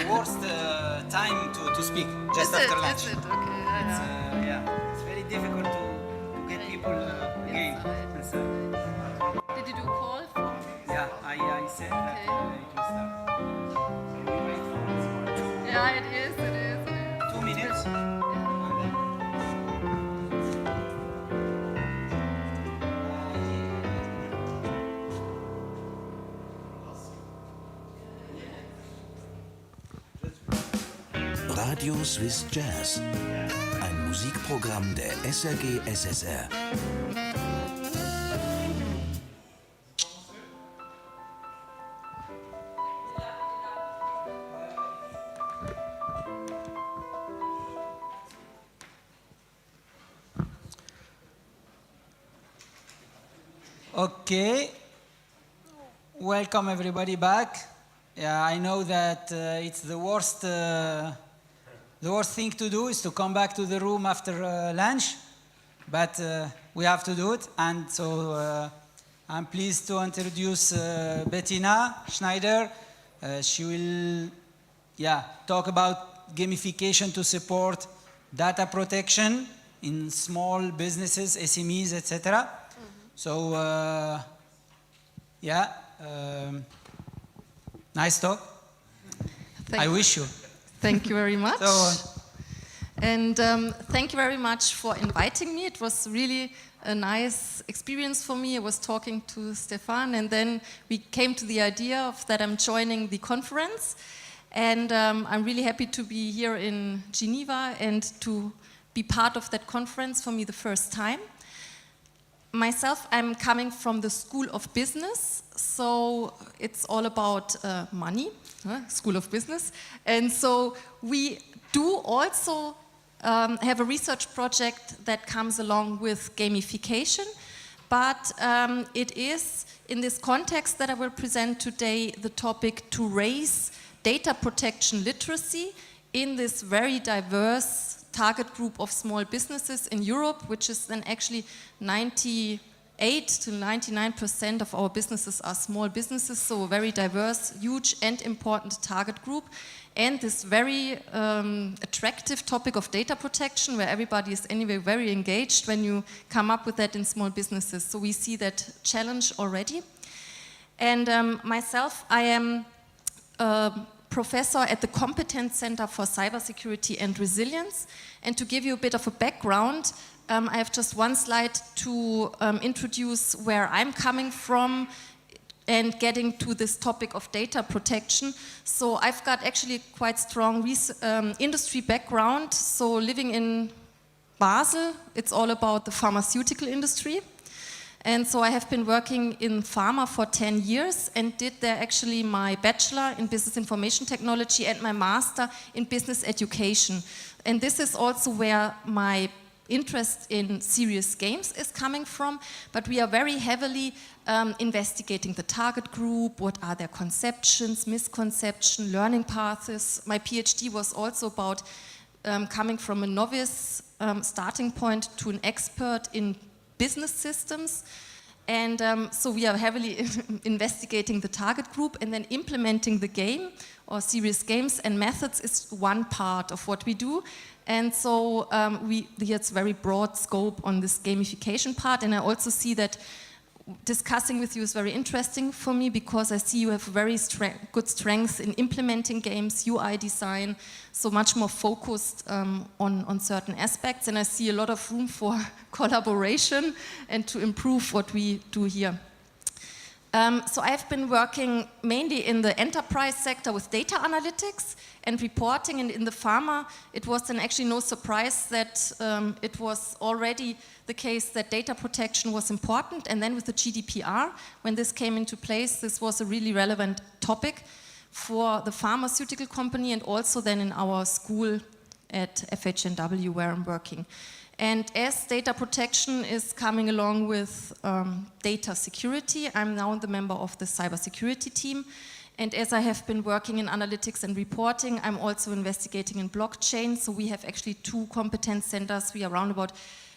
worst time to speak, just after lunch. Is it? Okay. It's very difficult to get people again. Did you do a call for? Yeah, I said that it will start. So we wait for 2. Yeah, it is. 2 minutes. Radio Swiss Jazz, ein Musikprogramm der SRG-SSR. Okay, welcome everybody back. Yeah, I know that it's the worst thing to do is to come back to the room after lunch, but we have to do it. And so I'm pleased to introduce Bettina Schneider. She will talk about gamification to support data protection in small businesses, SMEs, etc. So, nice talk. I wish you. Thank you very much. So, and thank you very much for inviting me. It was really a nice experience for me. I was talking to Stefan, and then we came to the idea of that I'm joining the conference. And I'm really happy to be here in Geneva and to be part of that conference, for me the first time. Myself, I'm coming from the School of Business, so it's all about money, School of Business. And so we do also have a research project that comes along with gamification, but it is in this context that I will present today the topic to raise data protection literacy in this very diverse target group of small businesses in Europe, which is then actually 98 to 99% of our businesses are small businesses, so a very diverse, huge and important target group. And this very attractive topic of data protection, where everybody is anyway very engaged when you come up with that in small businesses. So we see that challenge already. And myself, I am professor at the Competence Center for Cybersecurity and Resilience. And to give you a bit of a background, I have just one slide to introduce where I'm coming from and getting to this topic of data protection. So I've got actually quite strong industry background. So living in Basel, it's all about the pharmaceutical industry. And so I have been working in pharma for 10 years and did there actually my bachelor in business information technology and my master in business education. And this is also where my interest in serious games is coming from, but we are very heavily investigating the target group, what are their conceptions, misconception, learning paths. My PhD was also about coming from a novice starting point to an expert in business systems. And so we are heavily investigating the target group, and then implementing the game or serious games and methods is one part of what we do. And so it's very broad scope on this gamification part. And I also see that discussing with you is very interesting for me, because I see you have very good strengths in implementing games, UI design, so much more focused on certain aspects. And I see a lot of room for collaboration and to improve what we do here. So I've been working mainly in the enterprise sector with data analytics and reporting, and in the pharma it was then actually no surprise that it was already the case that data protection was important. And then with the GDPR, when this came into place, this was a really relevant topic for the pharmaceutical company, and also then in our school at FHNW where I'm working. And as data protection is coming along with data security, I'm now the member of the cybersecurity team. And as I have been working in analytics and reporting, I'm also investigating in blockchain. So we have actually 2 competence centers. We are around about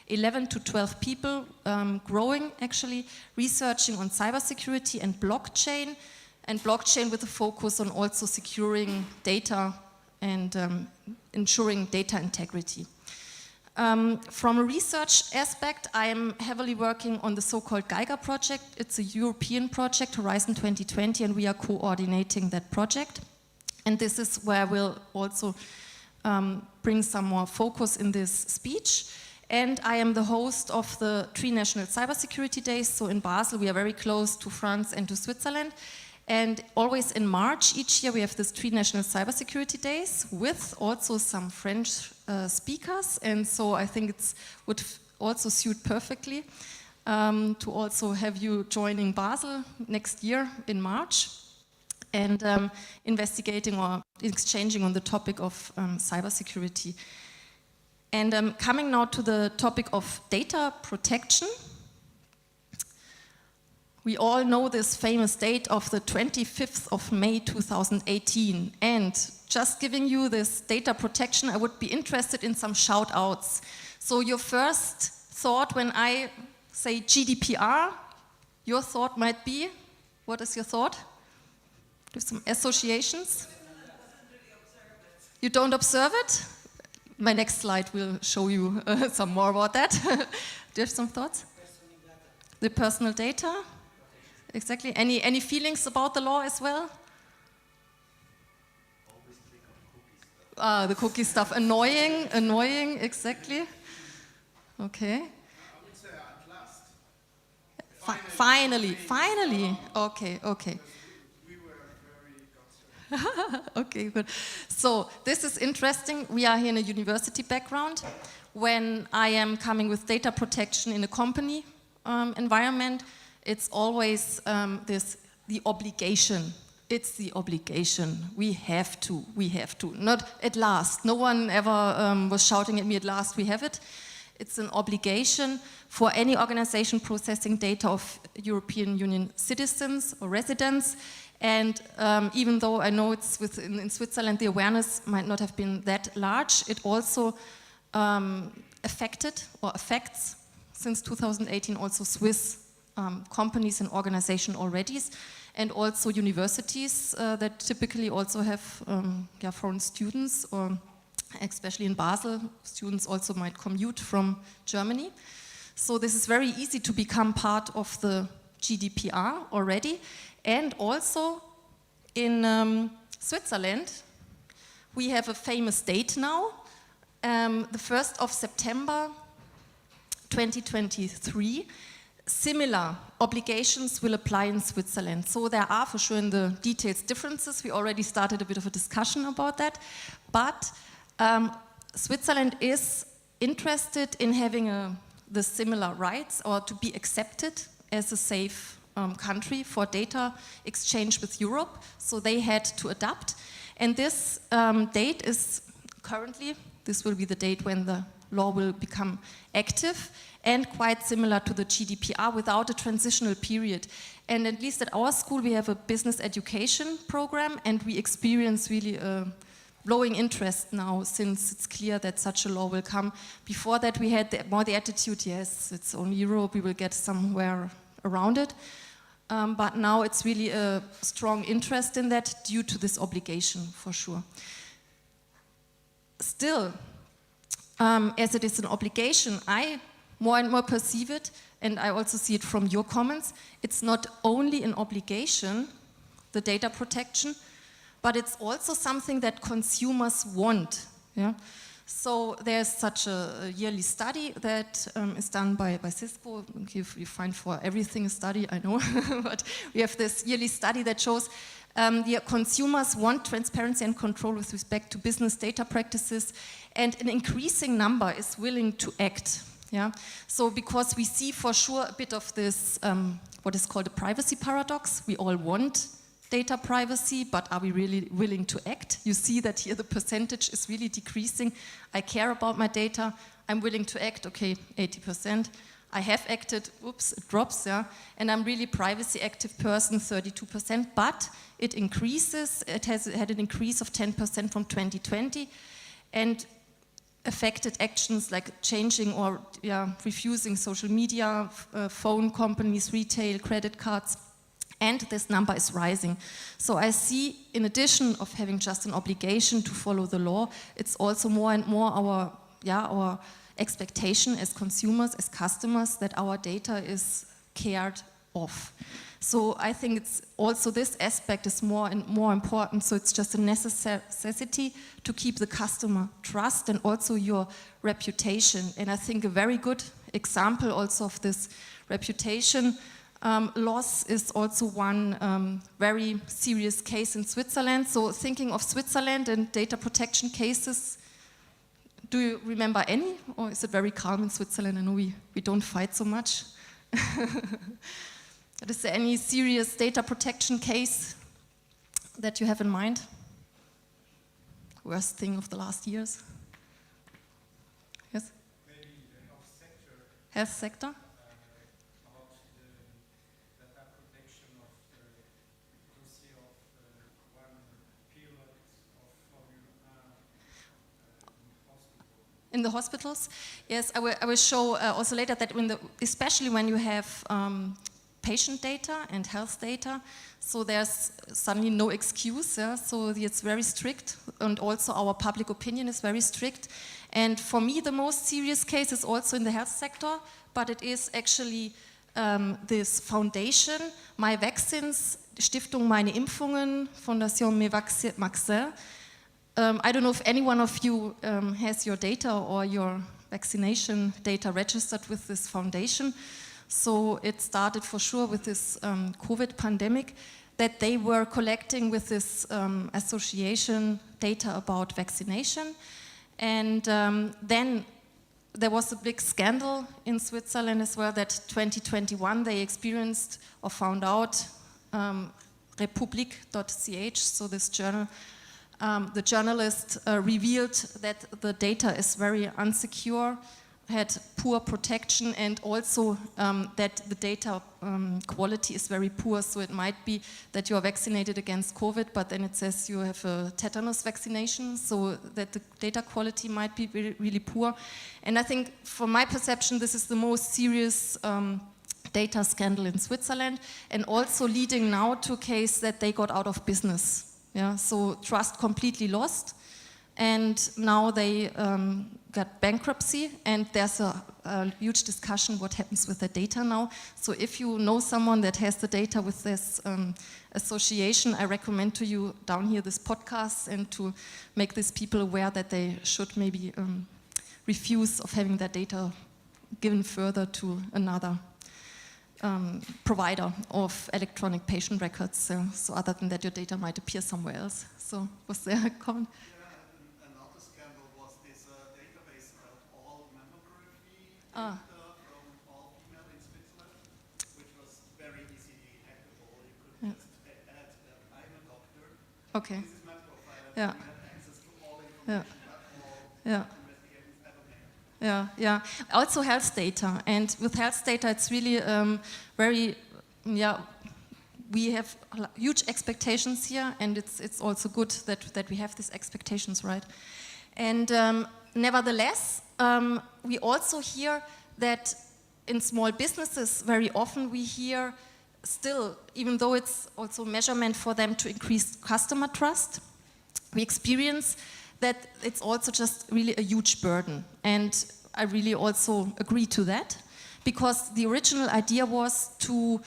11 to 12 people growing, actually, researching on cybersecurity and blockchain. and blockchain with a focus on also securing data and ensuring data integrity. From a research aspect, I am heavily working on the so-called Geiger project. It's a European project, Horizon 2020, and we are coordinating that project. And this is where we'll also bring some more focus in this speech. And I am the host of the 3 National Cybersecurity Days. So in Basel, we are very close to France and to Switzerland. And always in March each year, we have this 3 National Cybersecurity Days with also some French speakers. And so I think it would also suit perfectly to also have you joining Basel next year in March and investigating or exchanging on the topic of cybersecurity. And coming now to the topic of data protection. We all know this famous date of the 25th of May 2018. And just giving you this data protection, I would be interested in some shout-outs. So your first thought when I say GDPR, your thought might be, what is your thought? Do you have some associations? You don't observe it? My next slide will show you some more about that. Do you have some thoughts? The personal data? Exactly. Any feelings about the law as well? The cookie stuff. Annoying, exactly. Okay. I would say at last. Finally. Okay. We were very concerned. Okay, good. So this is interesting. We are here in a university background. When I am coming with data protection in a company environment, it's always the obligation. It's the obligation. We have to. Not at last. No one ever was shouting at me, at last we have it. It's an obligation for any organization processing data of European Union citizens or residents. And even though I know it's in Switzerland, the awareness might not have been that large, it also affects since 2018 also Swiss companies and organizations already, and also universities that typically also have foreign students, or especially in Basel, students also might commute from Germany. So this is very easy to become part of the GDPR already. And also in Switzerland, we have a famous date now, the 1st of September 2023. Similar obligations will apply in Switzerland. So there are for sure in the details differences. We already started a bit of a discussion about that. But Switzerland is interested in having the similar rights, or to be accepted as a safe country for data exchange with Europe. So they had to adapt. And this date is currently, this will be the date when the law will become active, and quite similar to the GDPR without a transitional period. And at least at our school, we have a business education program, and we experience really a growing interest now, since it's clear that such a law will come. Before that, we had more the attitude, yes, it's only Europe, we will get somewhere around it. But now it's really a strong interest in that due to this obligation, for sure. Still, as it is an obligation, I more and more perceive it, and I also see it from your comments, it's not only an obligation, the data protection, but it's also something that consumers want. Yeah? So there's such a yearly study that is done by Cisco. You find for everything a study, I know, but we have this yearly study that shows the consumers want transparency and control with respect to business data practices, and an increasing number is willing to act. Yeah? So because we see for sure a bit of this, what is called a privacy paradox. We all want data privacy, but are we really willing to act? You see that here the percentage is really decreasing. I care about my data, I'm willing to act, okay, 80%. I have acted, oops, it drops, yeah. And I'm really privacy active person, 32%, but it increases, it has had an increase of 10% from 2020, and affected actions like changing or refusing social media, phone companies, retail, credit cards, And this number is rising. So I see, in addition of having just an obligation to follow the law, it's also more and more our expectation as consumers, as customers, that our data is cared of. So I think it's also this aspect is more and more important. So it's just a necessity to keep the customer trust and also your reputation. And I think a very good example also of this reputation loss is also one very serious case in Switzerland. So thinking of Switzerland and data protection cases, do you remember any? Or is it very calm in Switzerland? I know we don't fight so much. But is there any serious data protection case that you have in mind? Worst thing of the last years? Yes? Maybe the health sector. Health sector? About the data protection of the dossier of one pilot of Formula 1 In the hospitals? Yes, I will show also later that especially when you have patient data and health data, so there's suddenly no excuse, yeah? So it's very strict, and also our public opinion is very strict. And for me, the most serious case is also in the health sector, but it is actually this foundation, My Vaccines, Stiftung Meine Impfungen, Fondation Mes Vaccins. I don't know if any one of you has your data or your vaccination data registered with this foundation. So it started for sure with this COVID pandemic, that they were collecting with this association data about vaccination. And then there was a big scandal in Switzerland as well, that 2021 they experienced or found out Republik.ch, so this journal, the journalist revealed that the data is very unsecure, had poor protection, and also that the data quality is very poor. So it might be that you are vaccinated against COVID, but then it says you have a tetanus vaccination, so that the data quality might be really, really poor. And I think, from my perception, this is the most serious data scandal in Switzerland, and also leading now to a case that they got out of business. Yeah, so trust completely lost. And now they got bankruptcy, and there's a huge discussion what happens with the data now. So if you know someone that has the data with this association, I recommend to you down here this podcast, and to make these people aware that they should maybe refuse of having their data given further to another provider of electronic patient records. So other than that, your data might appear somewhere else. So was there a comment? Another scandal was this database of all mammography data from all female in Switzerland, which was very easily hackable. You could just add I'm a doctor. Okay. This is my profile. Yeah. You have access to all information, not all Yeah. investigations ever made. Yeah, yeah. Also health data, and with health data, it's really very, we have huge expectations here, and it's also good that we have these expectations, right? And nevertheless, we also hear that in small businesses, very often we hear still, even though it's also measurement for them to increase customer trust, we experience that it's also just really a huge burden. And I really also agree to that, because the original idea was to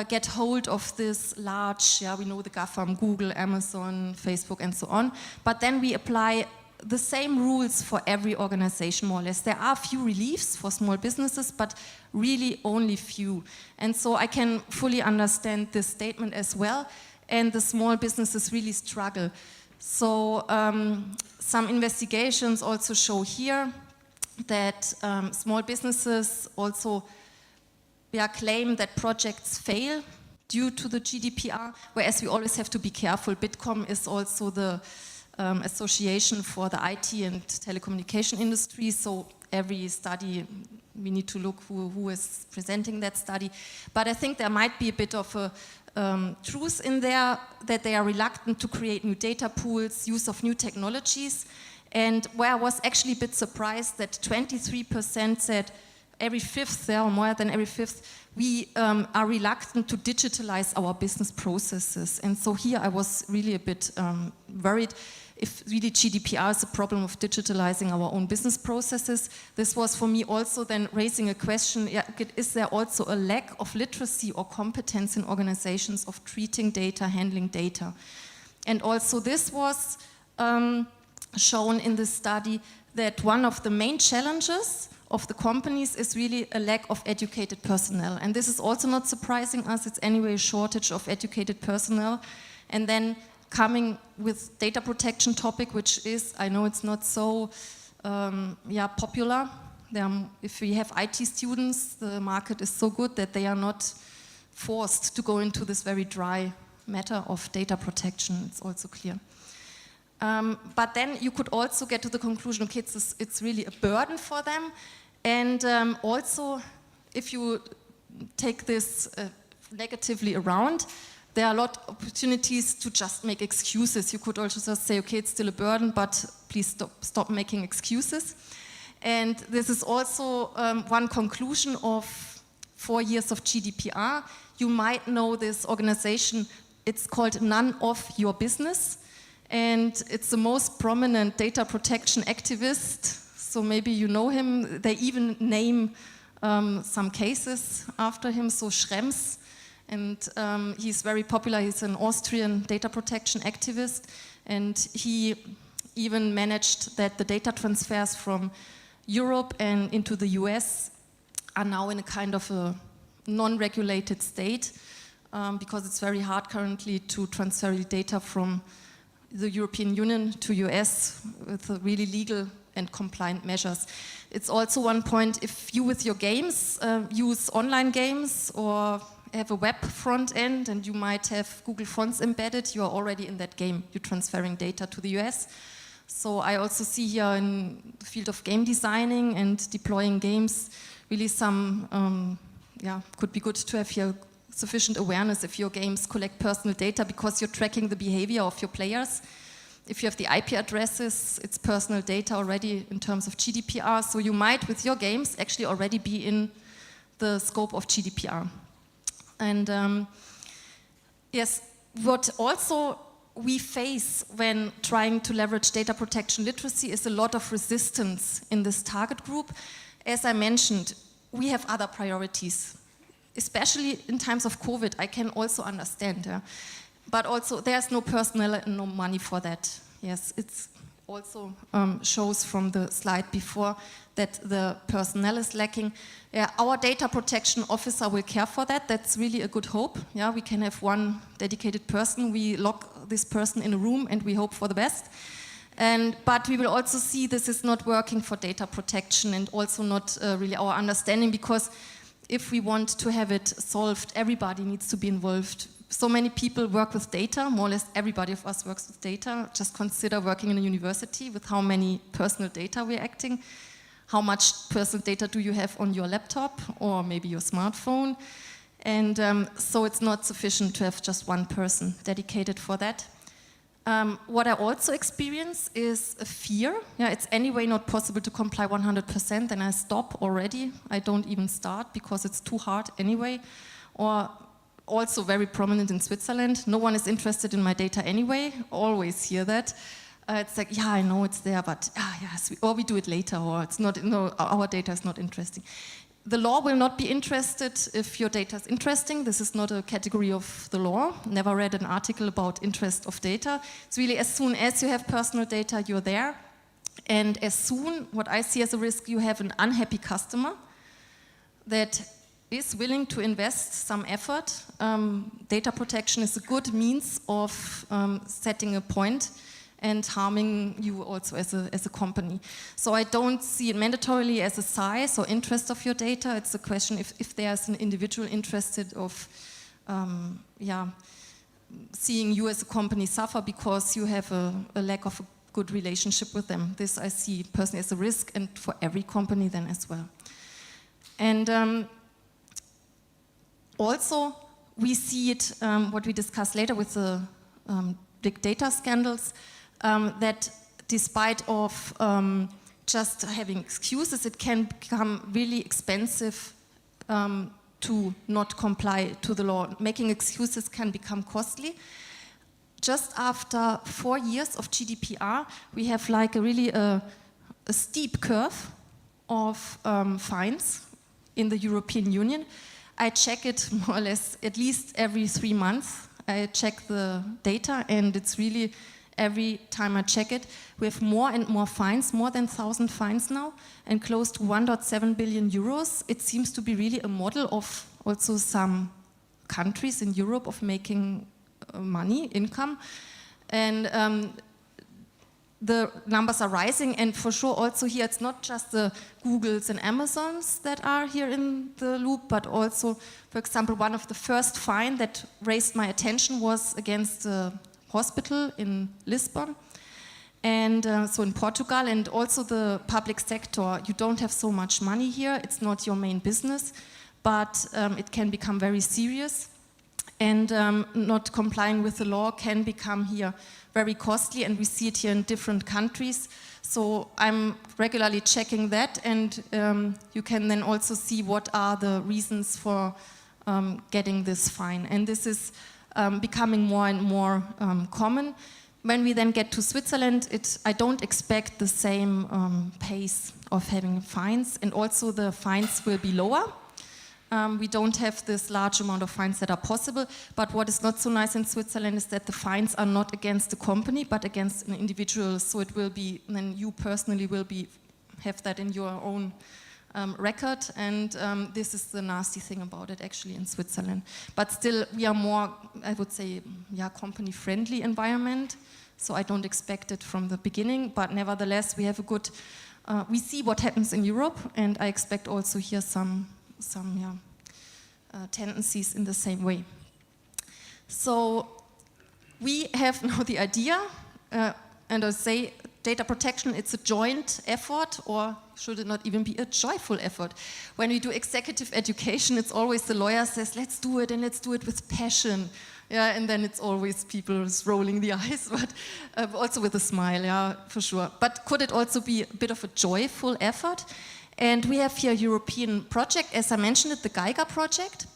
get hold of this large, we know the GAFAM, Google, Amazon, Facebook, and so on, but then we apply the same rules for every organization, more or less. There are few reliefs for small businesses, but really only few. And so I can fully understand this statement as well, and the small businesses really struggle. So some investigations also show here that small businesses also claim that projects fail due to the GDPR, whereas we always have to be careful. Bitkom is also the association for the IT and telecommunication industry, so every study, we need to look who is presenting that study. But I think there might be a bit of a truth in there, that they are reluctant to create new data pools, use of new technologies. And where I was actually a bit surprised that 23% said every fifth, or more than every fifth, we are reluctant to digitalize our business processes. And so here I was really a bit worried if really GDPR is a problem of digitalizing our own business processes. This was for me also then raising a question, is there also a lack of literacy or competence in organizations of treating data, handling data? And also this was shown in the study that one of the main challenges of the companies is really a lack of educated personnel. And this is also not surprising us, it's anyway a shortage of educated personnel. And then coming with data protection topic, which is, I know it's not so popular. If we have IT students, the market is so good that they are not forced to go into this very dry matter of data protection, it's also clear. But then you could also get to the conclusion, okay, it's really a burden for them. And also, if you take this negatively around, there are a lot of opportunities to just make excuses. You could also just say, okay, it's still a burden, but please stop making excuses. And this is also one conclusion of 4 years of GDPR. You might know this organization, it's called None of Your Business. And it's the most prominent data protection activist. So maybe you know him. They even name some cases after him, so Schrems. And he's very popular. He's an Austrian data protection activist. And he even managed that the data transfers from Europe and into the US are now in a kind of a non-regulated state because it's very hard currently to transfer data from the European Union to US with really legal and compliant measures. It's also one point, if you with your games use online games or have a web front end and you might have Google Fonts embedded, you are already in that game. You're transferring data to the US. So I also see here in the field of game designing and deploying games, really some, could be good to have here sufficient awareness if your games collect personal data because you're tracking the behavior of your players. If you have the IP addresses, it's personal data already in terms of GDPR. So you might, with your games, actually already be in the scope of GDPR. And yes, what also we face when trying to leverage data protection literacy is a lot of resistance in this target group. As I mentioned, we have other priorities, especially in times of COVID. I can also understand, but also there's no personnel and no money for that. Yes, it's also shows from the slide before that the personnel is lacking. Our data protection officer will care for that. That's really a good hope. Yeah, we can have one dedicated person. We lock this person in a room and we hope for the best. But we will also see this is not working for data protection and also not really our understanding, because if we want to have it solved, everybody needs to be involved. So many people work with data, more or less everybody of us works with data. Just consider working in a university with how many personal data we're acting. How much personal data do you have on your laptop or maybe your smartphone? And so it's not sufficient to have just one person dedicated for that. What I also experience is a fear. Yeah, it's anyway not possible to comply 100%, then I stop already. I don't even start because it's too hard anyway. Or also very prominent in Switzerland, no one is interested in my data anyway. Always hear that. It's like, yeah, I know it's there, but yes, we do it later, or it's not. No, our data is not interesting. The law will not be interested if your data is interesting. This is not a category of the law. Never read an article about interest of data. It's really as soon as you have personal data, you're there. And as soon, what I see as a risk, you have an unhappy customer that is willing to invest some effort. Data protection is a good means of setting a point and harming you also as a company. So I don't see it mandatorily as a size or interest of your data. It's a question if there's an individual interested of seeing you as a company suffer because you have a lack of a good relationship with them. This I see personally as a risk, and for every company then as well. And also we see it, what we discuss later with the big data scandals, that despite of just having excuses, it can become really expensive to not comply to the law. Making excuses can become costly. Just after 4 years of GDPR, we have like a steep curve of fines in the European Union. I check it more or less at least every 3 months. I check the data, and it's really every time I check it, we have more and more fines, more than 1,000 fines now, and close to 1.7 billion euros. It seems to be really a model of also some countries in Europe of making money, income. And the numbers are rising, and for sure also here it's not just the Googles and Amazons that are here in the loop, but also, for example, one of the first fine that raised my attention was against a hospital in Lisbon, and so in Portugal, and also the public sector. You don't have so much money here, it's not your main business, but it can become very serious, and not complying with the law can become here very costly, and we see it here in different countries. So I'm regularly checking that, and you can then also see what are the reasons for getting this fine. And this is becoming more and more common. When we then get to Switzerland, I don't expect the same pace of having fines, and also the fines will be lower. We don't have this large amount of fines that are possible, but what is not so nice in Switzerland is that the fines are not against the company, but against an individual, so it will be, then you personally will have that in your own record, and this is the nasty thing about it actually in Switzerland. But still, we are more, I would say, company-friendly environment, so I don't expect it from the beginning, but nevertheless, we have a good, we see what happens in Europe, and I expect also here some tendencies in the same way. So we have now the idea, and I say data protection, it's a joint effort, or should it not even be a joyful effort? When we do executive education, it's always the lawyer says, let's do it, and let's do it with passion. Yeah, and then it's always people rolling the eyes, but also with a smile, yeah, for sure. But could it also be a bit of a joyful effort? And we have here a European project, as I mentioned it, the GEIGA project,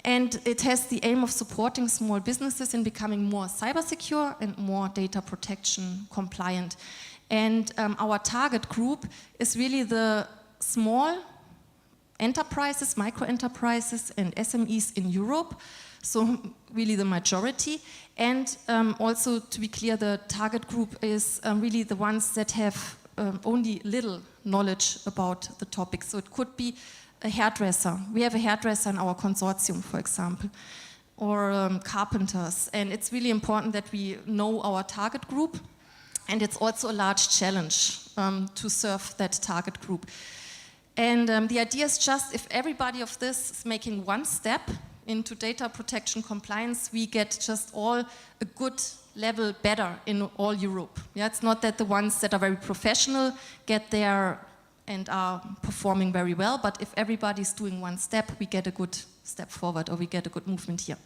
and it has the aim of supporting small businesses in becoming more cyber secure and more data protection compliant. And our target group is really the small enterprises, micro enterprises and SMEs in Europe, so really the majority. And also, to be clear, the target group is really the ones that have only little knowledge about the topic. So it could be a hairdresser. We have a hairdresser in our consortium, for example, or carpenters. And it's really important that we know our target group. And it's also a large challenge to serve that target group. And the idea is just if everybody of this is making one step into data protection compliance, we get just all a good level better in all Europe. Yeah, it's not that the ones that are very professional get there and are performing very well, but if everybody's doing one step, we get a good step forward, or we get a good movement here.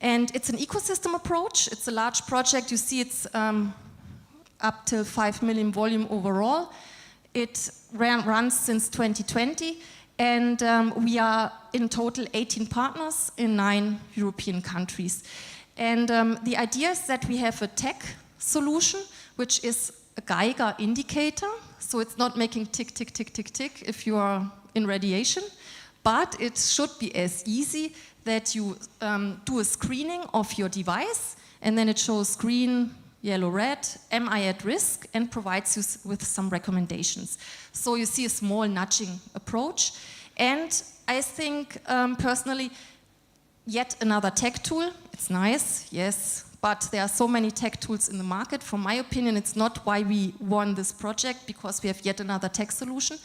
And it's an ecosystem approach. It's a large project. You see it's up till 5 million volume overall. It runs since 2020, and we are in total 18 partners in 9 European countries. And the idea is that we have a tech solution, which is a GEIGA indicator. So it's not making tick, tick, tick, tick, tick if you are in radiation, but it should be as easy that you do a screening of your device, and then it shows green, yellow, red, am I at risk, and provides you with some recommendations. So you see a small nudging approach. And I think personally, yet another tech tool. It's nice, yes, but there are so many tech tools in the market. From my opinion, it's not why we won this project, because we have yet another tech solution.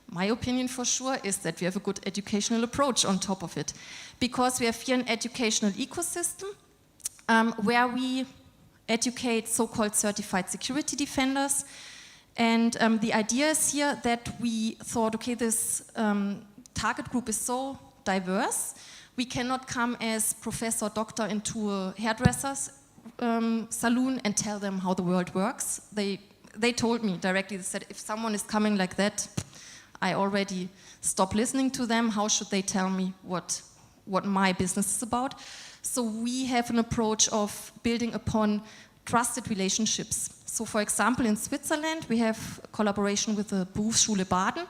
My opinion for sure is that we have a good educational approach on top of it, because we have here an educational ecosystem where we educate so-called certified security defenders. And the idea is here that we thought, okay, this target group is so diverse. We cannot come as professor, doctor into a hairdresser's saloon and tell them how the world works. They they told me directly, they said, if someone is coming like that, I already stop listening to them. How should they tell me what my business is about? So we have an approach of building upon trusted relationships. So for example, in Switzerland, we have a collaboration with the Berufsschule Baden,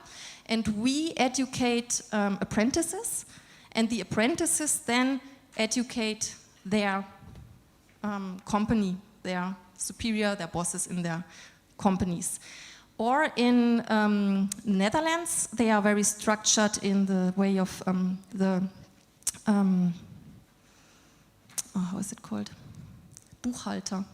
and we educate apprentices, and the apprentices then educate their company, their superior, their bosses in their companies. Or in Netherlands, they are very structured in the way of how is it called? Buchhalter.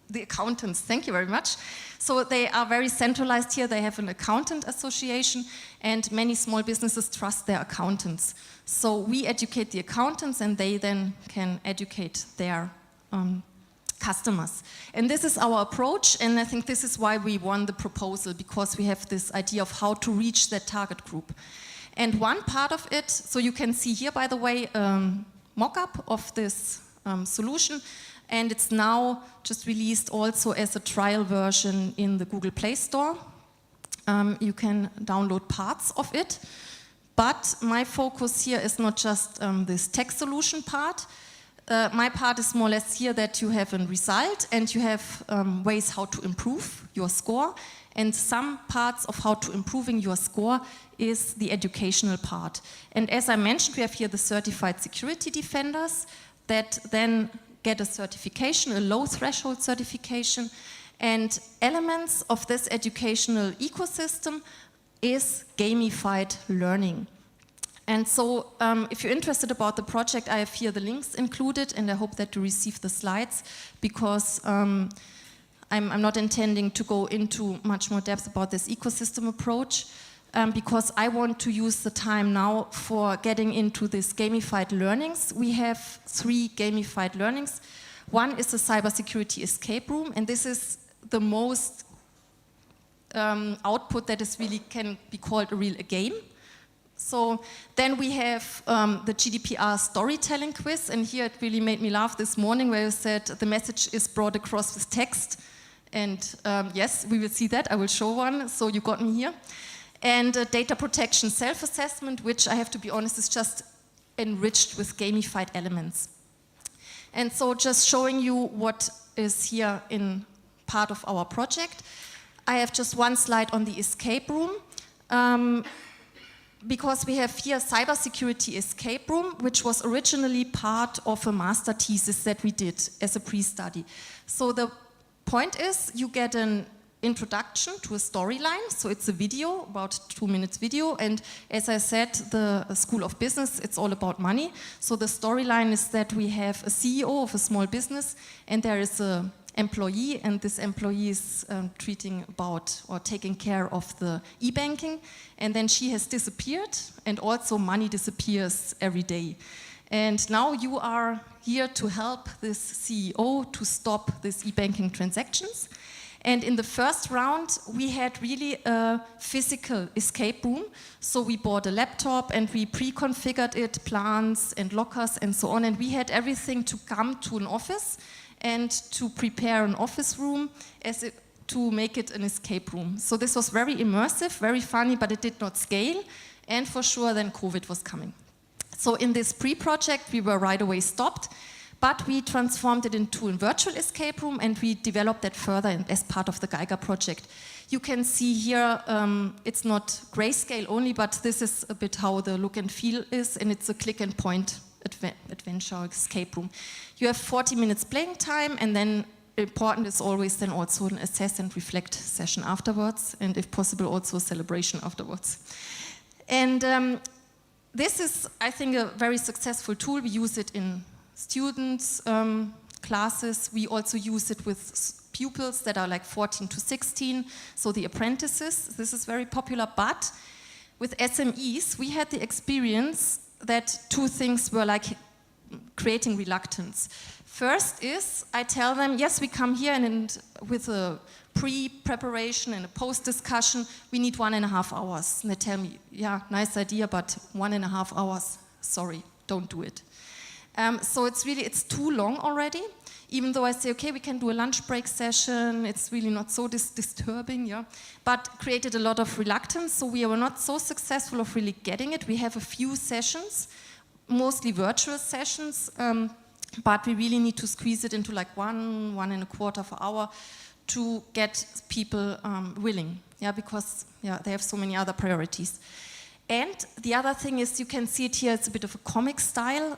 The accountants, thank you very much. So they are very centralized here. They have an accountant association, and many small businesses trust their accountants. So we educate the accountants, and they then can educate their customers. And this is our approach, and I think this is why we won the proposal, because we have this idea of how to reach that target group. And one part of it, so you can see here, by the way, mock-up of this solution, and it's now just released also as a trial version in the Google Play Store. You can download parts of it, but my focus here is not just this tech solution part. My part is more or less here that you have a result and you have ways how to improve your score, and some parts of how to improving your score is the educational part. And as I mentioned, we have here the certified security defenders that then get a certification, a low threshold certification, and elements of this educational ecosystem is gamified learning. And so if you're interested about the project, I have here the links included, and I hope that you receive the slides, because I'm not intending to go into much more depth about this ecosystem approach, because I want to use the time now for getting into this gamified learnings. We have 3 gamified learnings. One is the cybersecurity escape room, and this is the most output that is really can be called a game. So then we have the GDPR storytelling quiz, and here it really made me laugh this morning where you said the message is brought across with text, and yes, we will see that, I will show one, so you got me here. And data protection self-assessment, which I have to be honest is just enriched with gamified elements. And so just showing you what is here in part of our project. I have just one slide on the escape room. Because we have here cybersecurity escape room, which was originally part of a master thesis that we did as a pre-study. So the point is you get an introduction to a storyline, so it's a video, about 2 minutes video, and as I said, the School of Business, it's all about money. So the storyline is that we have a CEO of a small business, and there is an employee, and this employee is treating about or taking care of the e-banking, and then she has disappeared, and also money disappears every day. And now you are here to help this CEO to stop these e-banking transactions. And in the first round, we had really a physical escape room. So we bought a laptop and we pre-configured it, plants and lockers and so on. And we had everything to come to an office and to prepare an office room to make it an escape room. So this was very immersive, very funny, but it did not scale. And for sure, then COVID was coming. So in this pre-project, we were right away stopped. But we transformed it into a virtual escape room, and we developed that further as part of the Geiger project. You can see here, it's not grayscale only, but this is a bit how the look and feel is, and it's a click and point adventure escape room. You have 40 minutes playing time, and then important is always then also an assess and reflect session afterwards, and if possible also a celebration afterwards. And this is, I think, a very successful tool. We use it in students' classes. We also use it with pupils that are like 14 to 16, so the apprentices. This is very popular, but with SMEs, we had the experience that 2 things were like creating reluctance. First is, I tell them, yes, we come here and with a pre-preparation and a post-discussion, we need 1.5 hours. And they tell me, yeah, nice idea, but 1.5 hours, sorry, don't do it. So it's too long already. even though I say, okay, we can do a lunch break session, it's really not so disturbing, yeah, but created a lot of reluctance, so we were not so successful of really getting it. We have a few sessions, mostly virtual sessions, but we really need to squeeze it into like 1.25 of an hour to get people willing, yeah, because they have so many other priorities. And the other thing is, you can see it here, it's a bit of a comic style,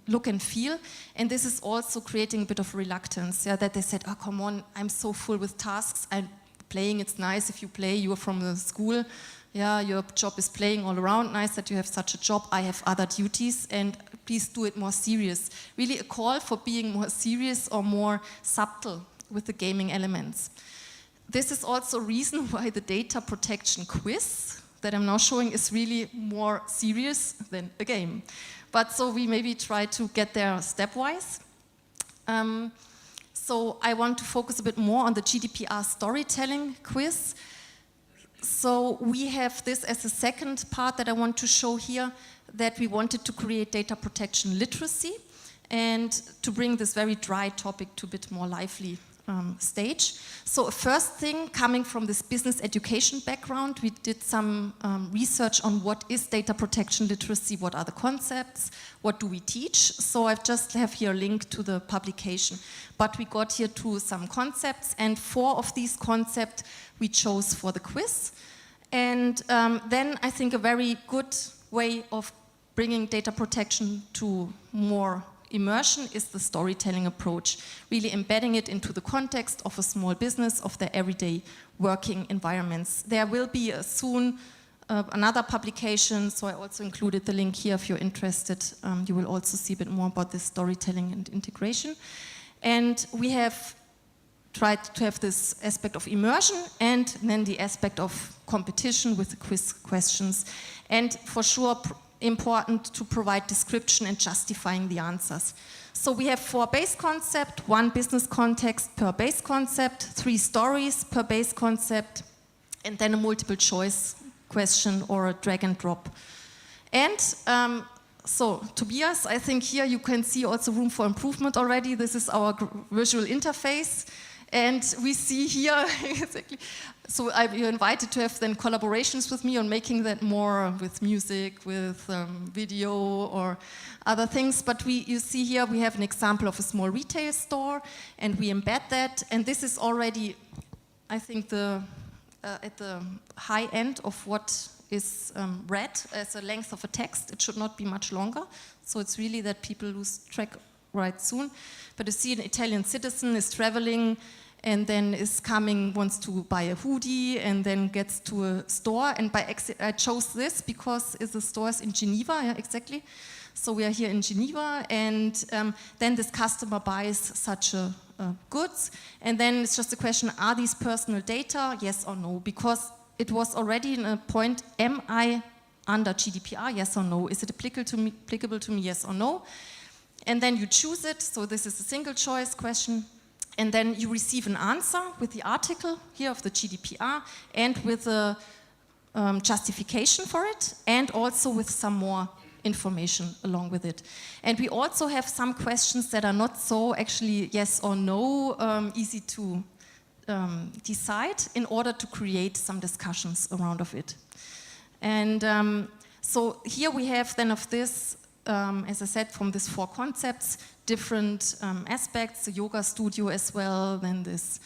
look and feel, and this is also creating a bit of reluctance, yeah, that they said, oh, come on, I'm so full with tasks, I'm playing, it's nice if you play, you are from the school, yeah, your job is playing all around, nice that you have such a job, I have other duties, and please do it more serious. Really a call for being more serious or more subtle with the gaming elements. This is also a reason why the data protection quiz that I'm now showing is really more serious than a game. But so we maybe try to get there stepwise. So I want to focus a bit more on the GDPR storytelling quiz. So we have this as a second part that I want to show here, that we wanted to create data protection literacy and to bring this very dry topic to a bit more lively stage. So first thing, coming from this business education background, we did some research on what is data protection literacy, what are the concepts, what do we teach. So I just have here a link to the publication. But we got here to some concepts, and 4 of these concepts we chose for the quiz. And then I think a very good way of bringing data protection to more immersion is the storytelling approach, really embedding it into the context of a small business, of their everyday working environments. There will be soon another publication, so I also included the link here if you're interested. You will also see a bit more about this storytelling and integration. And we have tried to have this aspect of immersion and then the aspect of competition with the quiz questions. And for sure, important to provide description and justifying the answers. So we have 4 base concepts, 1 business context per base concept, 3 stories per base concept, and then a multiple choice question or a drag and drop. And so Tobias, I think here you can see also room for improvement already. This is our visual interface. And we see here, exactly, so you're invited to have then collaborations with me on making that more with music, with video or other things. But you see here we have an example of a small retail store, and we embed that. And this is already, I think, at the high end of what is read as a length of a text. It should not be much longer. So it's really that people lose track right soon. But you see an Italian citizen is traveling and then is coming, wants to buy a hoodie, and then gets to a store. And by accident, I chose this because the store is in Geneva, yeah, exactly. So we are here in Geneva, and then this customer buys such goods. And then it's just a question, are these personal data, yes or no? Because it was already in a point, am I under GDPR, yes or no? Is it applicable to me, yes or no? And then you choose it, so this is a single choice question, and then you receive an answer with the article here of the GDPR and with a justification for it, and also with some more information along with it. And we also have some questions that are not so actually yes or no easy to decide, in order to create some discussions around of it. And so here we have then of this, as I said, from these 4 concepts, different aspects, the yoga studio as well, then this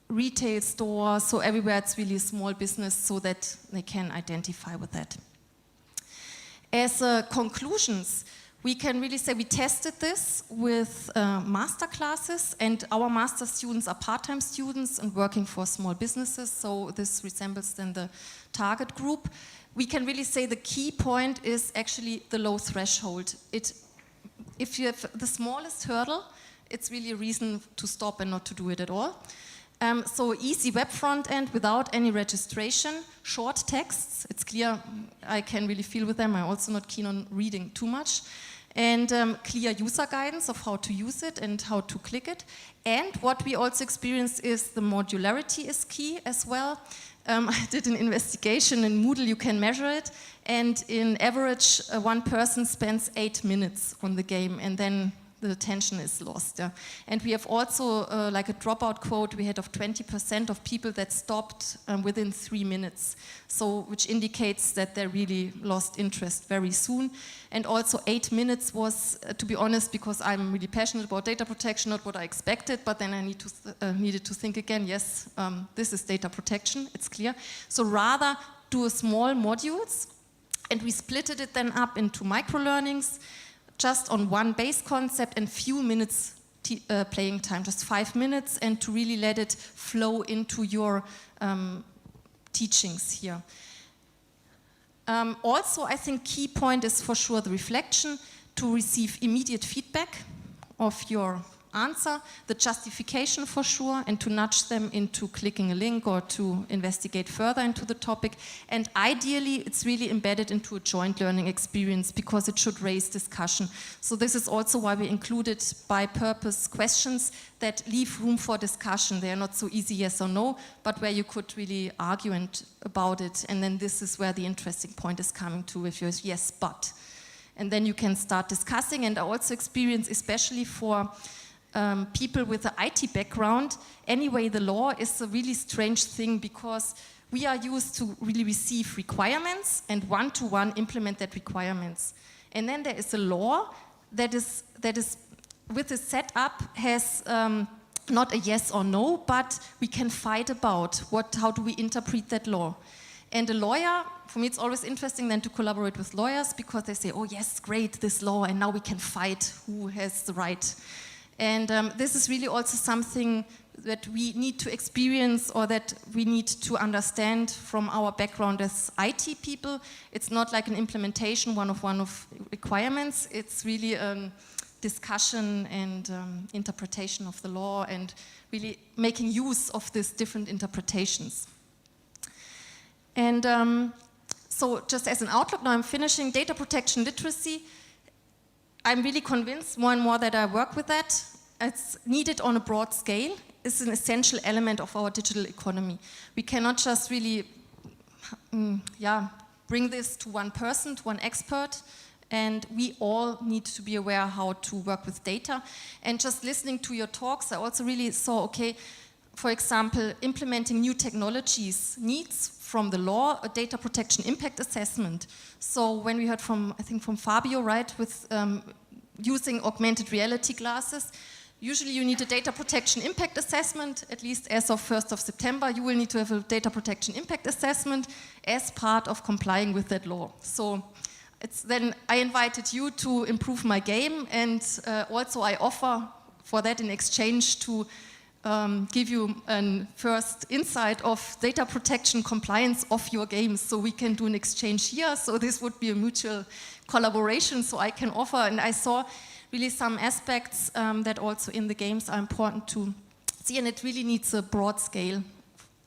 retail store, so everywhere it's really a small business so that they can identify with that. As conclusions, we can really say we tested this with master classes, and our master students are part-time students and working for small businesses, so this resembles then the target group. We can really say the key point is actually the low threshold. If you have the smallest hurdle, it's really a reason to stop and not to do it at all. So easy web front end without any registration, short texts, it's clear, I can really feel with them, I'm also not keen on reading too much. And clear user guidance of how to use it and how to click it. And what we also experience is the modularity is key as well. I did an investigation in Moodle, you can measure it, and in average, 1 person spends 8 minutes on the game, and then the attention is lost. Yeah. And we have also like a dropout quote we had of 20% of people that stopped within 3 minutes. So, which indicates that they really lost interest very soon. And also 8 minutes was, to be honest, because I'm really passionate about data protection, not what I expected, but then I needed to think again, yes, this is data protection, it's clear. So rather do a small modules, and we splitted it then up into micro-learnings, just on one base concept and few minutes playing time, just 5 minutes, and to really let it flow into your teachings here. Also, I think key point is for sure the reflection, to receive immediate feedback of your answer, the justification for sure, and to nudge them into clicking a link or to investigate further into the topic. And ideally, it's really embedded into a joint learning experience because it should raise discussion. So this is also why we included by purpose questions that leave room for discussion. They are not so easy yes or no, but where you could really argue about it. And then this is where the interesting point is coming to if you're yes, but. And then you can start discussing. And I also experience, especially for people with an IT background, anyway, the law is a really strange thing because we are used to really receive requirements and one-to-one implement that requirements. And then there is a law that is with the setup has not a yes or no, but we can fight about how do we interpret that law. And a lawyer, for me it's always interesting then to collaborate with lawyers because they say, oh yes, great, this law, and now we can fight who has the right. And this is really also something that we need to experience or that we need to understand from our background as IT people. It's not like an implementation one of requirements. It's really discussion and interpretation of the law and really making use of these different interpretations. And so just as an outlook, now I'm finishing data protection literacy. I'm really convinced more and more that I work with that. It's needed on a broad scale. It's an essential element of our digital economy. We cannot just really bring this to one person, to one expert, and we all need to be aware how to work with data. And just listening to your talks, I also really saw, okay, for example, implementing new technologies needs from the law a data protection impact assessment. So when we heard from, I think from Fabio, right, with using augmented reality glasses, usually you need a data protection impact assessment, at least as of 1st of September, you will need to have a data protection impact assessment as part of complying with that law. So then I invited you to improve my game, and also I offer for that in exchange to give you a first insight of data protection compliance of your games, so we can do an exchange here. So this would be a mutual collaboration, so I can offer, and I saw really some aspects that also in the games are important to see, and it really needs a broad scale.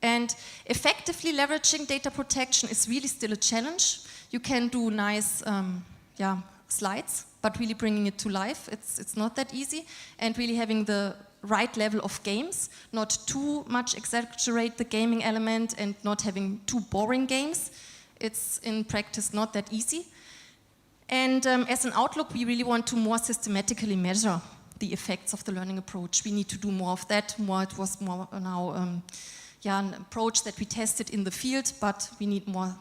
And effectively leveraging data protection is really still a challenge. You can do nice slides, but really bringing it to life, it's not that easy. And really having the right level of games, not too much exaggerate the gaming element and not having too boring games. It's in practice not that easy. And as an outlook, we really want to more systematically measure the effects of the learning approach. We need to do more of that. It was more now an approach that we tested in the field, but we need more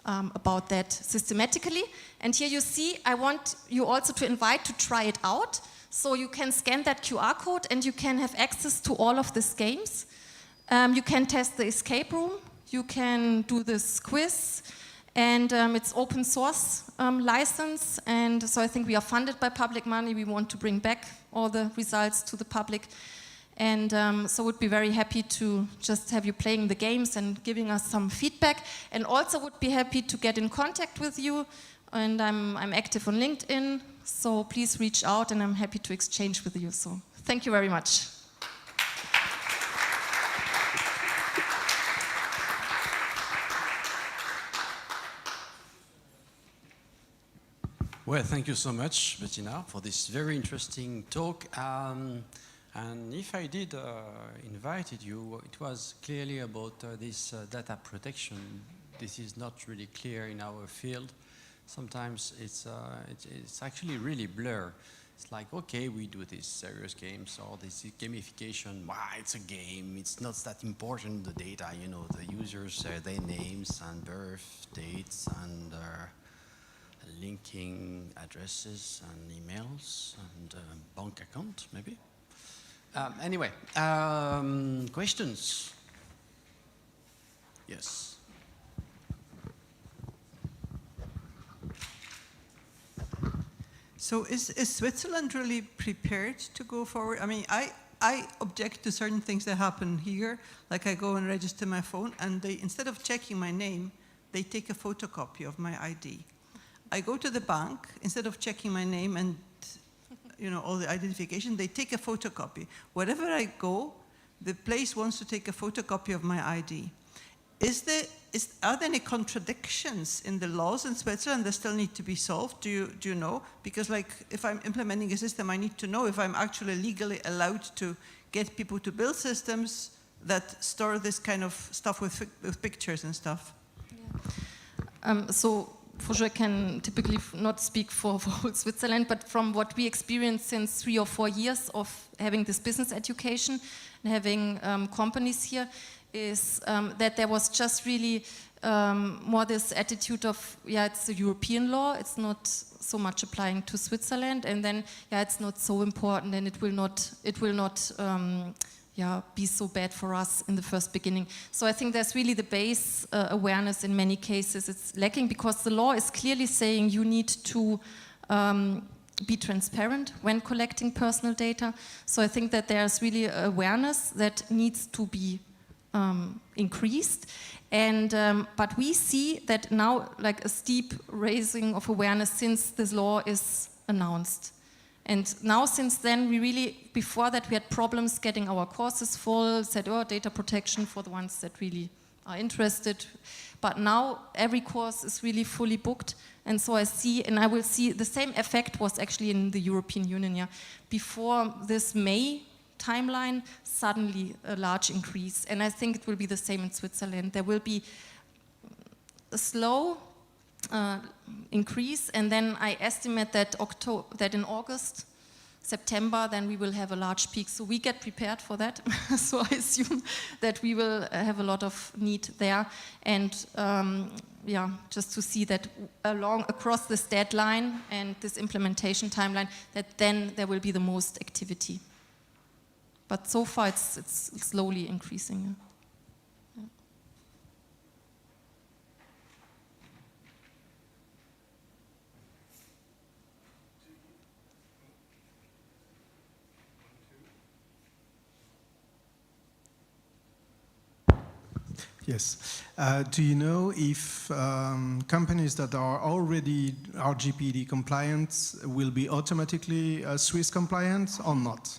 about that systematically. And here you see, I want you also to invite to try it out. So you can scan that QR code and you can have access to all of these games. You can test the escape room. You can do this quiz. And it's open source license, and so I think we are funded by public money. We want to bring back all the results to the public, and so would be very happy to just have you playing the games and giving us some feedback, and also would be happy to get in contact with you, and I'm active on LinkedIn, so please reach out and I'm happy to exchange with you. So thank you very much. Well, thank you so much, Bettina, for this very interesting talk. And if I did invited you, it was clearly about this data protection. This is not really clear in our field. Sometimes it's actually really blurred. It's like, okay, we do these serious games or this gamification. Why, it's a game. It's not that important, the data, you know, the users, their names and birth dates and linking addresses and emails and bank account, maybe. Anyway, questions? Yes. So is Switzerland really prepared to go forward? I mean, I object to certain things that happen here, like I go and register my phone, and they, instead of checking my name, they take a photocopy of my ID. I go to the bank, instead of checking my name and all the identification, they take a photocopy. Wherever I go, the place wants to take a photocopy of my ID. Are there any contradictions in the laws in Switzerland that still need to be solved? Do you know? Because like, if I'm implementing a system, I need to know if I'm actually legally allowed to get people to build systems that store this kind of stuff with pictures and stuff. Yeah. So for sure I can typically not speak for whole Switzerland, but from what we experienced since 3 or 4 years of having this business education and having companies here, is that there was just really more this attitude of, yeah, it's a European law, it's not so much applying to Switzerland, and then, yeah, it's not so important, and it will not be so bad for us in the first beginning. So I think there's really the base awareness in many cases. It's lacking because the law is clearly saying you need to be transparent when collecting personal data. So I think that there's really awareness that needs to be increased, and but we see that now, like a steep raising of awareness since this law is announced. And now since then, we really, before that we had problems getting our courses full, said, oh, data protection for the ones that really are interested. But now every course is really fully booked, and so I see, and I will see, the same effect was actually in the European Union, yeah. Before this May timeline, suddenly a large increase, and I think it will be the same in Switzerland. There will be a slow increase, and then I estimate that in August, September, then we will have a large peak. So we get prepared for that. So I assume that we will have a lot of need there, and just to see that across this deadline and this implementation timeline, that then there will be the most activity. But so far, it's slowly increasing. Yeah. Yes. Do you know if companies that are already RGPD compliant will be automatically Swiss compliant or not?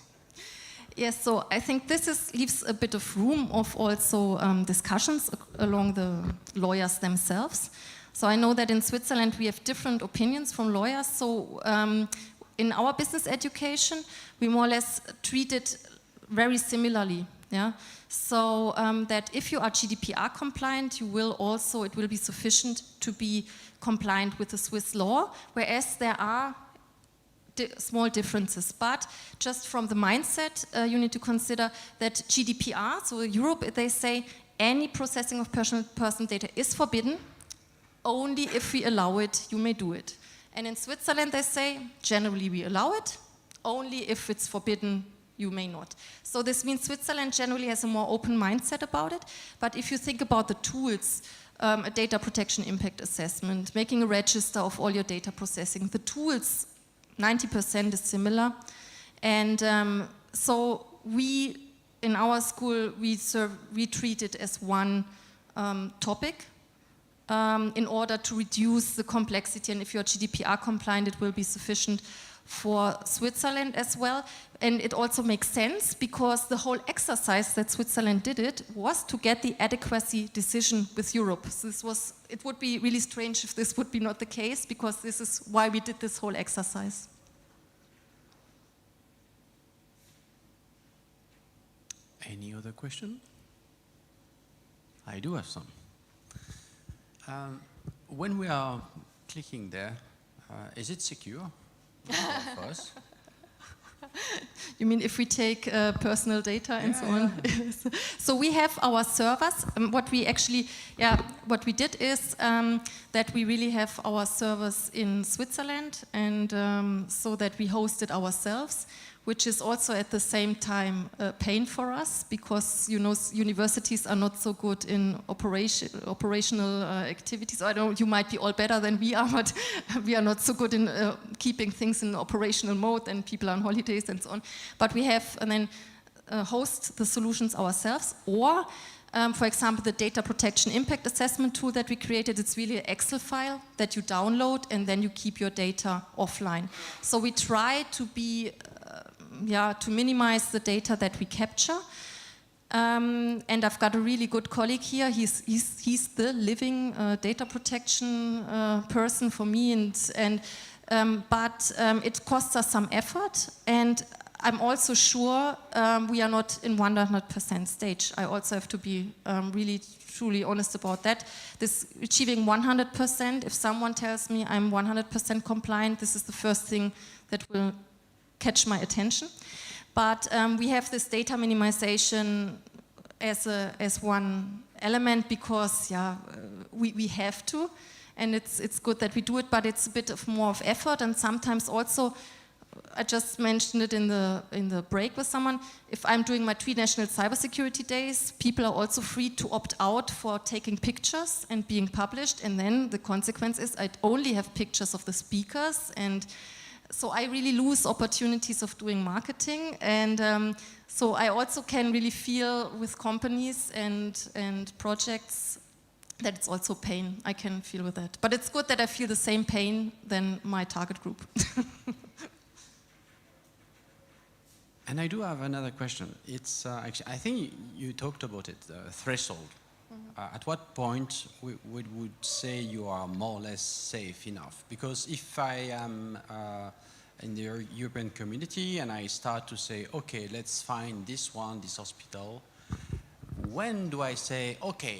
Yes, so I think this leaves a bit of room of also discussions along the lawyers themselves. So I know that in Switzerland we have different opinions from lawyers. So in our business education, we more or less treat it very similarly. Yeah. So that if you are GDPR compliant, it will be sufficient to be compliant with the Swiss law, whereas there are small differences, but just from the mindset, you need to consider that GDPR, so Europe, they say any processing of personal data is forbidden. Only if we allow it, you may do it. And in Switzerland, they say generally we allow it. Only if it's forbidden, you may not. So this means Switzerland generally has a more open mindset about it. But if you think about the tools, a data protection impact assessment, making a register of all your data processing, the tools 90% is similar, and so we, in our school, we treat it as one topic in order to reduce the complexity, and if you're GDPR compliant, it will be sufficient for Switzerland as well. And it also makes sense because the whole exercise that Switzerland did was to get the adequacy decision with Europe. So it would be really strange if this would be not the case, because this is why we did this whole exercise. Any other question? I do have some. When we are clicking there, is it secure for us? You mean if we take personal data and so on? So we have our servers. What we did is that we really have our servers in Switzerland, and so that we host it ourselves, which is also at the same time a pain for us, because universities are not so good in operational activities. I don't know, you might be all better than we are, but we are not so good in keeping things in operational mode, and people are on holidays and so on. But we have and then host the solutions ourselves, or for example, the data protection impact assessment tool that we created, it's really an Excel file that you download and then you keep your data offline. So we try to be to minimize the data that we capture. And I've got a really good colleague here. He's the living data protection person for me, but it costs us some effort, and I'm also sure we are not in 100% stage. I also have to be really truly honest about that. This achieving 100%, if someone tells me I'm 100% compliant, this is the first thing that will catch my attention. But we have this data minimization as one element, because we have to, and it's good that we do it, but it's a bit of more of effort, and sometimes also, I just mentioned it in the break with someone, if I'm doing my 3 national cybersecurity days, people are also free to opt out for taking pictures and being published, and then the consequence is I only have pictures of the speakers, and so I really lose opportunities of doing marketing, and so I also can really feel with companies and projects that it's also pain. I can feel with that. But it's good that I feel the same pain than my target group. And I do have another question. It's actually, I think you talked about it, the threshold. At what point we would say you are more or less safe enough? Because if I am in the European community and I start to say, okay, let's find this hospital, when do I say, okay,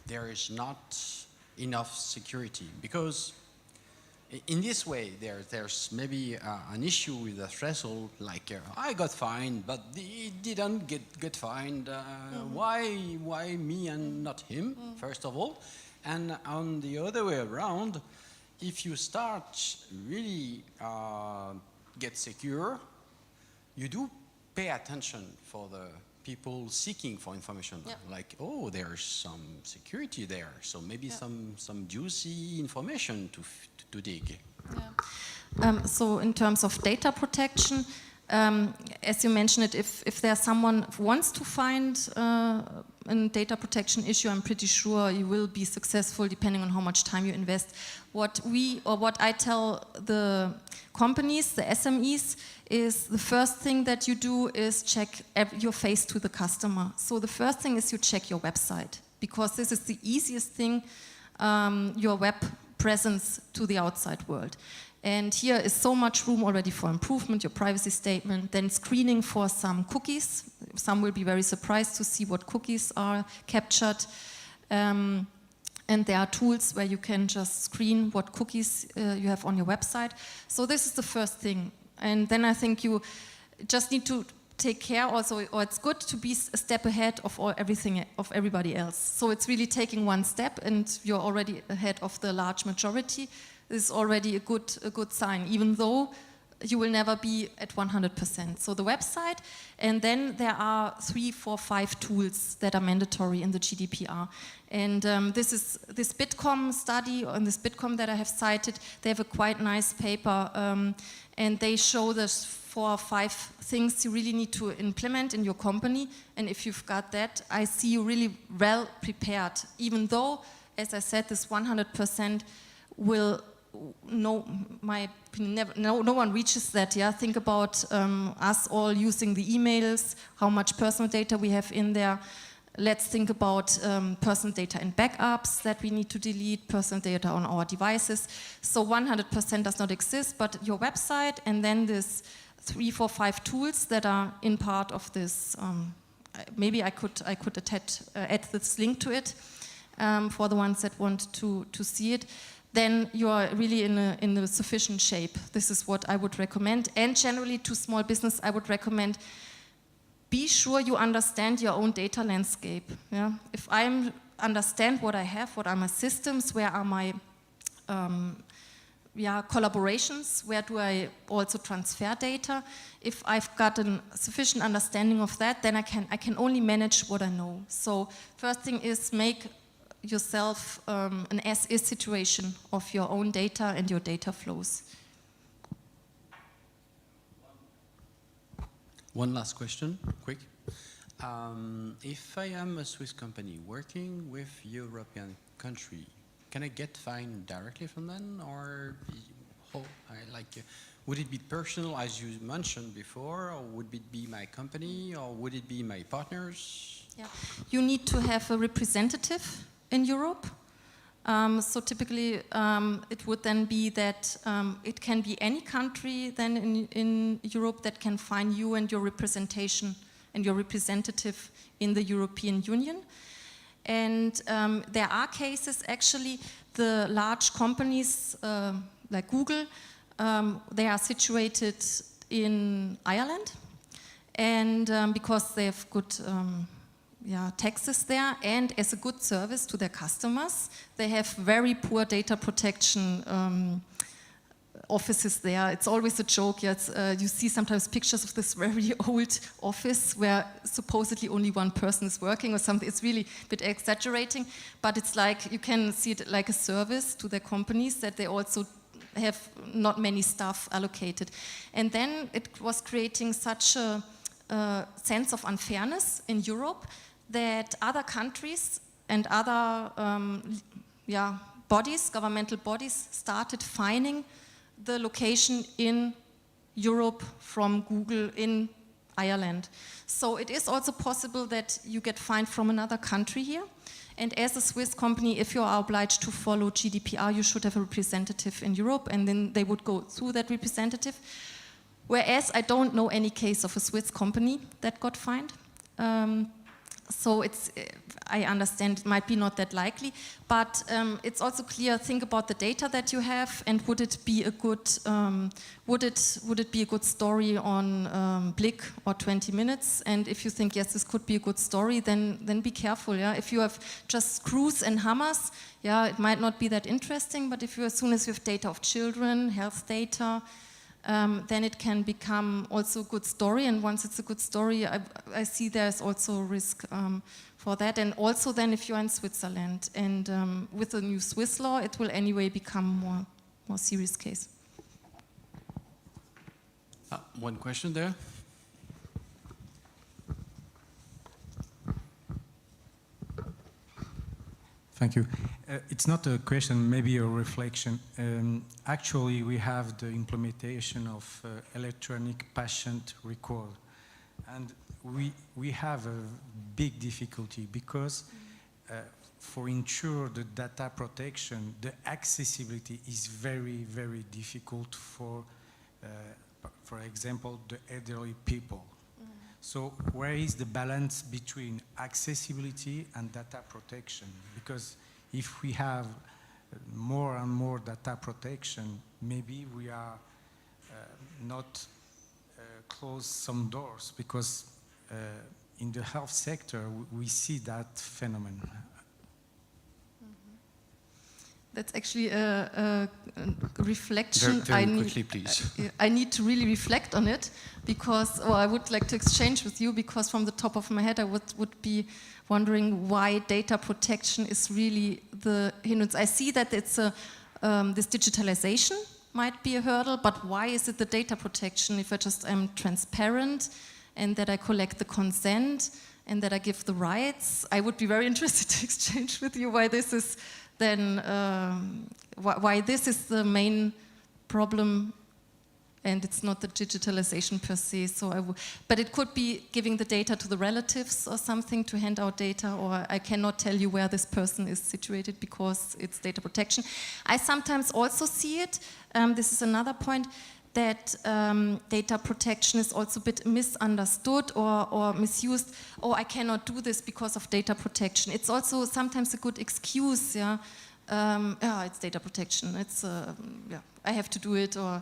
there is not enough security? Because in this way, there's maybe an issue with the threshold, like I got fined, but he didn't get fined. Why me and not him, first of all? And on the other way around, if you start really get secure, you do pay attention for the people seeking for information. Like, oh, there's some security there, so maybe some juicy information to dig. So in terms of data protection, as you mentioned it, if there's someone who wants to find a data protection issue, I'm pretty sure you will be successful depending on how much time you invest. What I tell the companies, the SMEs, is the first thing that you do is check your face to the customer. So the first thing is you check your website, because this is the easiest thing, your web presence to the outside world. And here is so much room already for improvement, your privacy statement, then screening for some cookies. Some will be very surprised to see what cookies are captured. And there are tools where you can just screen what cookies you have on your website. So this is the first thing. And then I think you just need to take care also, or it's good to be a step ahead of everybody else. So it's really taking one step, and you're already ahead of the large majority. This is already a good sign, even though you will never be at 100%. So the website, and then there are 3, 4, 5 tools that are mandatory in the GDPR. And this Bitkom study, on this Bitkom that I have cited, they have a quite nice paper, and they show there's 4 or 5 things you really need to implement in your company. And if you've got that, I see you really well prepared, even though, as I said, this 100% will, my opinion, no one reaches that. Think about us all using the emails, how much personal data we have in there. Let's think about personal data in backups that we need to delete, personal data on our devices. So 100% does not exist, but your website, and then this 3, 4, 5 tools that are in part of this. Maybe I could add this link to it for the ones that want to see it. then you are really in a sufficient shape. This is what I would recommend. And generally to small business, I would recommend be sure you understand your own data landscape. Yeah? If I understand what I have, what are my systems, where are my collaborations, where do I also transfer data, if I've got a sufficient understanding of that, then I can only manage what I know. So first thing is make yourself an as-is situation of your own data and your data flows. One last question, quick. If I am a Swiss company working with European country, can I get fined directly from them, or would it be personal as you mentioned before, or would it be my company, or would it be my partners? Yeah. You need to have a representative in Europe. So typically it would then be that it can be any country then in Europe that can fine you and your representation and your representative in the European Union. And there are cases, actually, the large companies like Google, they are situated in Ireland, and because they have good taxes there, and as a good service to their customers, they have very poor data protection offices there. It's always a joke. You see sometimes pictures of this very old office where supposedly only one person is working or something. It's really a bit exaggerating, but it's like you can see it like a service to their companies that they also have not many staff allocated. And then it was creating such a sense of unfairness in Europe that other countries and other bodies, governmental bodies, started fining the location in Europe from Google in Ireland. So it is also possible that you get fined from another country here. And as a Swiss company, if you are obliged to follow GDPR, you should have a representative in Europe, and then they would go through that representative. Whereas I don't know any case of a Swiss company that got fined. So I understand it might be not that likely, but it's also clear. Think about the data that you have, and would it be a good story on Blick or 20 Minutes? And if you think yes, this could be a good story, then be careful. Yeah, if you have just screws and hammers, yeah, it might not be that interesting. But if as soon as you have data of children, health data, then it can become also a good story. And once it's a good story, I see there's also a risk for that. And also then if you're in Switzerland, and with the new Swiss law, it will anyway become more serious case. One question there. Thank you. It's not a question, maybe a reflection. Actually, we have the implementation of electronic patient record. And we have a big difficulty because for ensure the data protection, the accessibility is very, very difficult for example, the elderly people. So where is the balance between accessibility and data protection? Because if we have more and more data protection, maybe we are not close some doors, because in the health sector we see that phenomenon. That's actually a reflection. Very quickly, please. I need to really reflect on it, because, I would like to exchange with you, because from the top of my head I would be wondering why data protection is really the hindrance. I see that it's this digitalization might be a hurdle, but why is it the data protection? If I just am transparent and that I collect the consent and that I give the rights, I would be very interested to exchange with you why this is then why this is the main problem, and it's not the digitalization per se. So but it could be giving the data to the relatives or something to hand out data, or I cannot tell you where this person is situated because it's data protection. I sometimes also see it, this is another point, that data protection is also a bit misunderstood or misused. Oh, I cannot do this because of data protection. It's also sometimes a good excuse, yeah. it's data protection. It's yeah, I have to do it, or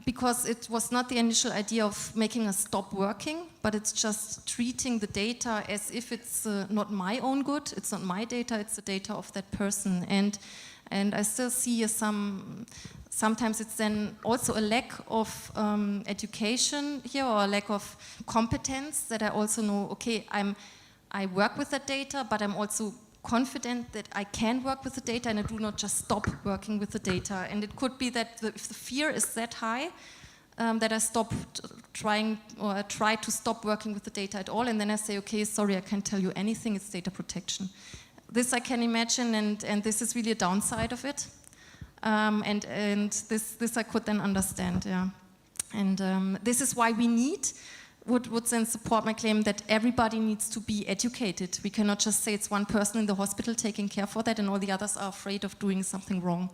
because it was not the initial idea of making us stop working, but it's just treating the data as if it's not my own good. It's not my data. It's the data of that person, and I still see sometimes it's then also a lack of education here, or a lack of competence, that I also know, okay, I work with that data, but I'm also confident that I can work with the data, and I do not just stop working with the data. And it could be that if the fear is that high, that I stop trying, or I try to stop working with the data at all, and then I say, okay, sorry, I can't tell you anything, it's data protection. This I can imagine, and this is really a downside of it. And this I could then understand, yeah. And this is why we would then support my claim that everybody needs to be educated. We cannot just say it's one person in the hospital taking care for that and all the others are afraid of doing something wrong.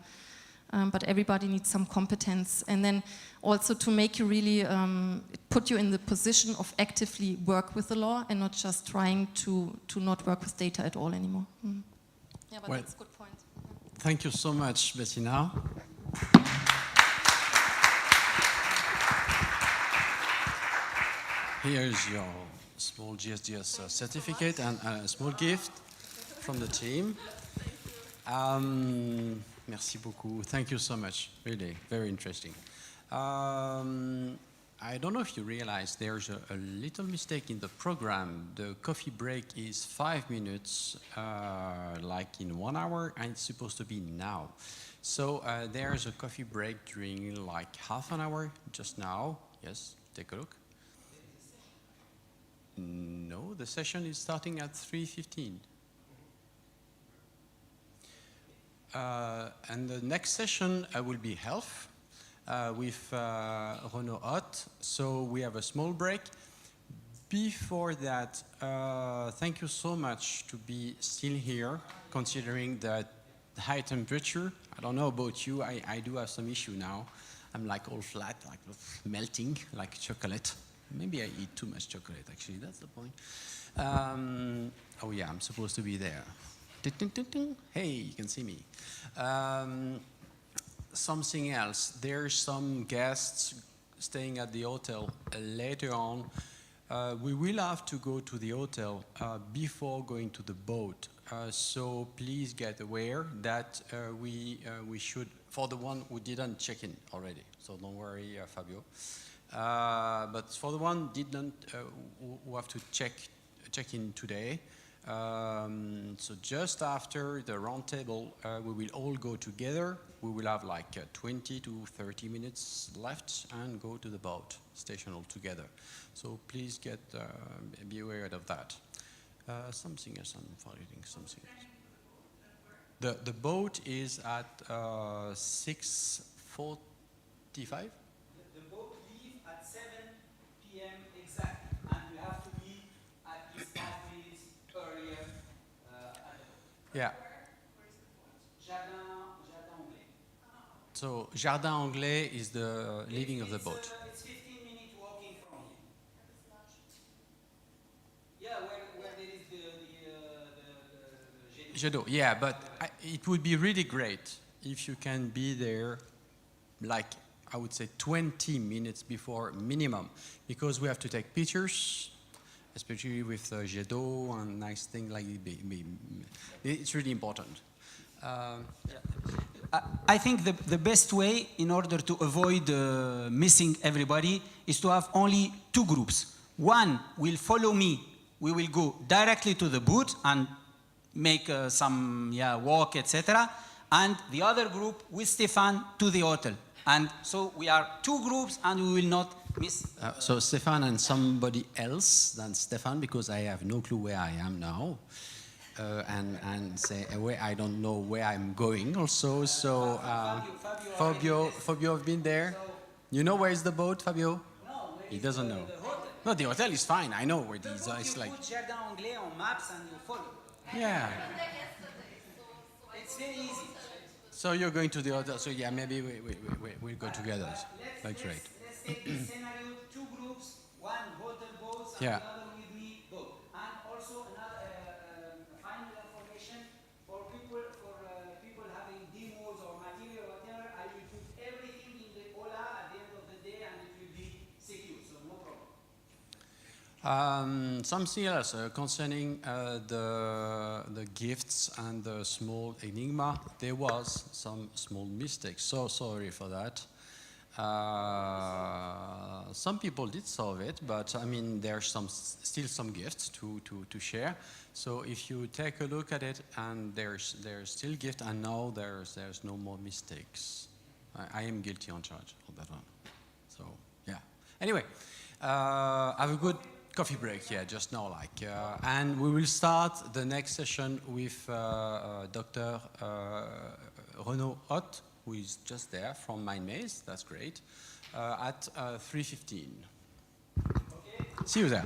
But everybody needs some competence. And then also to make you really, put you in the position of actively work with the law and not just trying to not work with data at all anymore. Mm. Yeah, but that's a good point. Thank you so much, Bettina. Here's your small GSGS certificate and a small gift from the team. Merci beaucoup. Thank you so much. Really, very interesting. I don't know if you realize there's a little mistake in the program. The coffee break is 5 minutes, like in 1 hour, and it's supposed to be now. So there's a coffee break during like half an hour, just now. Yes, take a look. No, the session is starting at 3:15. And the next session will be health with Renaud Hott. So we have a small break. Before that, thank you so much to be still here, considering the high temperature. I don't know about you, I do have some issue now. I'm like all flat, like melting, like chocolate. Maybe I eat too much chocolate, actually, that's the point. Oh yeah, I'm supposed to be there. Hey, you can see me. Something else, there's some guests staying at the hotel later on. We will have to go to the hotel before going to the boat. So please get aware that we should, for the one who didn't check in already, so don't worry, Fabio. But for the one who have to check in today, so just after the round table, we will all go together. We will have like 20 to 30 minutes left and go to the boat station all together. So please be aware of that. Something else, I'm forgetting something else. The boat is at 6:45. The boat leaves at 7 p.m. exactly, and you have to be at least 5 minutes earlier. Yeah. Where is the boat? Jardin Anglais. So Jardin Anglais is the leaving of the boat. It's 15 minutes walking from here. Yeah, where there is the Jet d'eau. Yeah, but it would be really great if you can be there, like I would say 20 minutes before minimum, because we have to take pictures, especially with jet d'eau and nice thing like it's really important. I think the best way in order to avoid missing everybody is to have only 2 groups. One will follow me. We will go directly to the booth and make some walk, etc. And the other group with Stefan to the hotel. And so we are 2 groups and we will not miss. So Stefan and somebody else than Stefan, because I have no clue where I am now. And say where I don't know where I'm going also. So Fabio have been there. You know where is the boat, Fabio? No, he doesn't know. No, the hotel is fine. I know where it is. It's like put Jardin Anglais on maps and you follow. yeah. It's very easy. So you're going to the hotel. So yeah, maybe we'll go together. That's right. Let's take this scenario: 2 groups, 1 hotel boat, and Yeah. the other with me boat. And also another final information for people Something else concerning the gifts and the small enigma. There was some small mistakes. So sorry for that. Some people did solve it, but I mean there's still some gifts to share. So if you take a look at it, and there's still gift, and now there's no more mistakes. I am guilty on charge of that one. So yeah. Anyway, have a good coffee break, yeah, just now, and we will start the next session with Dr. Renaud Hott, who is just there from MindMaze, that's great, at 3:15. Okay. See you there.